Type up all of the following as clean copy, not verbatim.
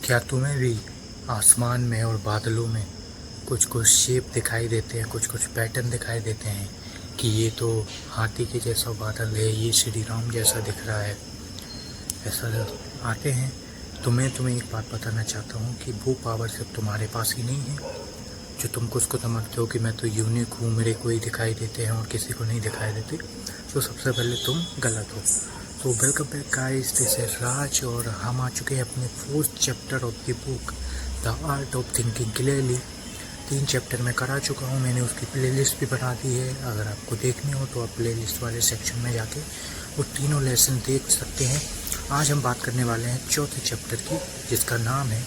क्या तुम्हें भी आसमान में और बादलों में कुछ कुछ शेप दिखाई देते हैं, कुछ कुछ पैटर्न दिखाई देते हैं कि ये तो हाथी के जैसा बादल है, ये श्री राम जैसा दिख रहा है, ऐसा आते हैं? तुम्हें एक बात बताना चाहता हूँ कि वो पावर सिर्फ तुम्हारे पास ही नहीं है जो तुम उसको समझते हो कि मैं तो यूनिक हूँ, मेरे को ही दिखाई देते हैं और किसी को नहीं दिखाई देते। तो सबसे पहले तुम गलत हो। तो welcome back guys, this is Raj और हम आ चुके हैं अपने 4th chapter of the book the art of thinking clearly. 3 chapter मैं करा चुका हूँ, मैंने उसकी प्लेलिस्ट भी बना दी है। अगर आपको देखनी हो तो आप प्लेलिस्ट वाले सेक्शन में जाके वो तीनों लेसन देख सकते हैं। आज हम बात करने वाले हैं 4th चैप्टर की, जिसका नाम है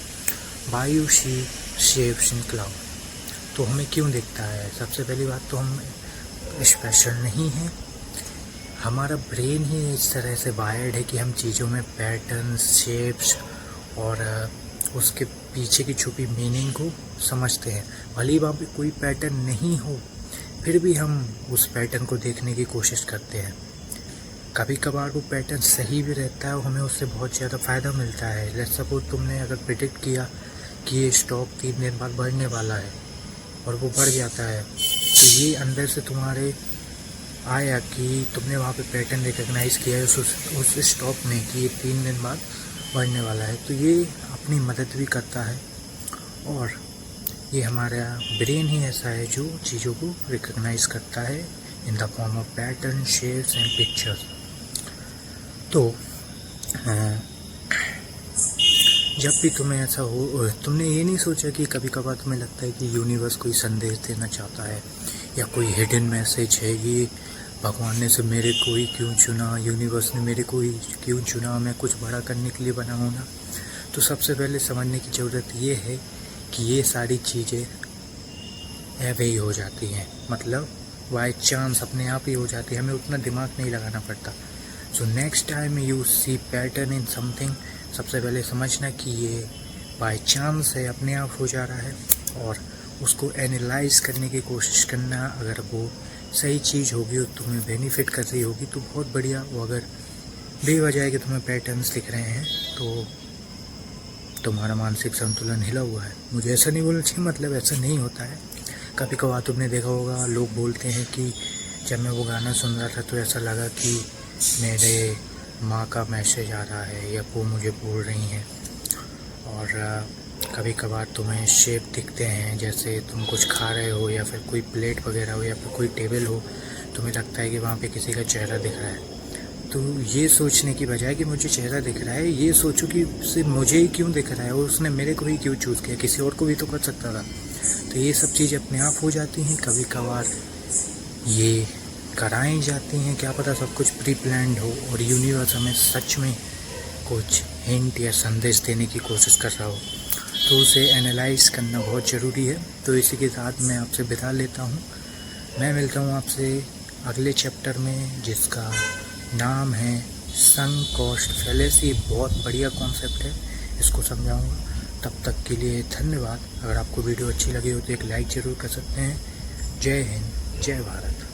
वायु शी शेप्स इन क्लाउड। तो हमें क्यों दिखता है? सबसे पहली बात तो हम स्पेशल नहीं हैं, हमारा ब्रेन ही इस तरह से वायर्ड है कि हम चीज़ों में पैटर्न, शेप्स और उसके पीछे की छुपी मीनिंग को समझते हैं। भले ही वहाँ पे कोई पैटर्न नहीं हो, फिर भी हम उस पैटर्न को देखने की कोशिश करते हैं। कभी कभार वो पैटर्न सही भी रहता है और हमें उससे बहुत ज़्यादा फ़ायदा मिलता है। लेट्स सपोज तुमने अगर प्रिडिक्ट किया कि ये स्टॉक 3 दिन बाद बढ़ने वाला है और वो बढ़ जाता है, तो ये अंदर से तुम्हारे आया कि तुमने वहाँ पे पैटर्न रिकग्नाइज़ किया है उस स्टॉक में कि ये 3 दिन बाद बढ़ने वाला है। तो ये अपनी मदद भी करता है और ये हमारा ब्रेन ही ऐसा है जो चीज़ों को रिकग्नाइज़ करता है in the form of pattern, shapes and pictures. तो जब भी तुम्हें ऐसा हो, तुमने ये नहीं सोचा कि कभी कभार तुम्हें लगता है कि यूनिवर्स कोई संदेश देना चाहता है या कोई हिडन मैसेज है, ये भगवान ने से मेरे को ही क्यों चुना, यूनिवर्स ने मेरे को ही क्यों चुना, मैं कुछ बड़ा करने के लिए बना हूँ ना? तो सबसे पहले समझने की ज़रूरत ये है कि ये सारी चीज़ें ऐसे ही हो जाती हैं, मतलब बाय चांस अपने आप ही हो जाती है, हमें उतना दिमाग नहीं लगाना पड़ता। So next time you see pattern in something, सबसे पहले समझना कि ये बाय चांस है, अपने आप हो जा रहा है, और उसको एनालाइज करने की कोशिश करना। अगर वो सही चीज़ होगी और तुम्हें बेनिफिट कर रही होगी तो बहुत बढ़िया। वो अगर बेवजह कि तुम्हें पैटर्न्स दिख रहे हैं तो तुम्हारा मानसिक संतुलन हिला हुआ है। मुझे ऐसा नहीं बोलना चाहिए, मतलब ऐसा नहीं होता है। कभी कभार तुमने देखा होगा, लोग बोलते हैं कि जब मैं वो गाना सुन रहा था तो ऐसा लगा कि मेरे माँ का मैसेज आ रहा है या वो मुझे बोल रही हैं। और कभी कभार तुम्हें शेप दिखते हैं, जैसे तुम कुछ खा रहे हो या फिर कोई प्लेट वगैरह हो या फिर कोई टेबल हो, तुम्हें लगता है कि वहाँ पे किसी का चेहरा दिख रहा है। तो ये सोचने की बजाय कि मुझे चेहरा दिख रहा है, ये सोचो कि सिर्फ मुझे ही क्यों दिख रहा है और उसने मेरे को ही क्यों चूज़ किया, किसी और को भी तो कर सकता था। तो ये सब चीज़ें अपने आप हो जाती हैं, कभी कभार ये कराई जाती हैं, क्या पता सब कुछ प्री प्लान्ड हो और यूनिवर्स हमें सच में कुछ हिंट या संदेश देने की कोशिश कर रहा हो। तो उसे एनालाइज करना बहुत ज़रूरी है। तो इसी के साथ मैं आपसे विदा लेता हूँ। मैं मिलता हूँ आपसे अगले चैप्टर में, जिसका नाम है संक कॉस्ट फैलेसी। बहुत बढ़िया कॉन्सेप्ट है, इसको समझाऊँगा। तब तक के लिए धन्यवाद। अगर आपको वीडियो अच्छी लगी हो तो एक लाइक ज़रूर कर सकते हैं। जय हिंद, जय भारत।